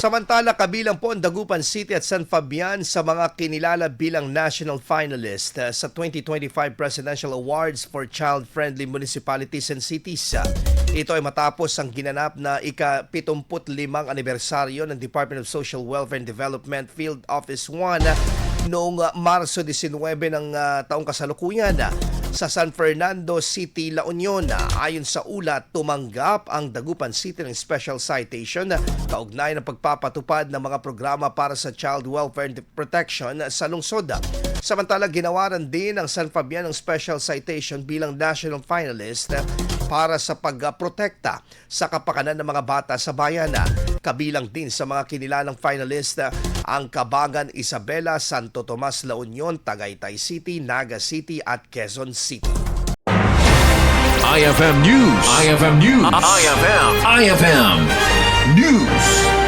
Samantala, kabilang po ang Dagupan City at San Fabian sa mga kinilala bilang national finalist sa 2025 Presidential Awards for Child-Friendly Municipalities and Cities. Ito ay matapos ang ginanap na ika-75 anibersaryo ng Department of Social Welfare and Development Field Office 1 noong Marso 19 ng taong kasalukuyan. Sa San Fernando City, La Union, ayon sa ulat, tumanggap ang Dagupan City ng special citation kaugnay ng pagpapatupad ng mga programa para sa child welfare and protection sa lungsod. Samantala, ginawaran din ang San Fabian ng special citation bilang national finalist para sa pagprotekta sa kapakanan ng mga bata sa bayan. Kabilang din sa mga kinilalang finalist ang Cabangan Isabela, Santo Tomas, La Union, Tagaytay City, Naga City at Quezon City. IFM News. IFM News. IFM News.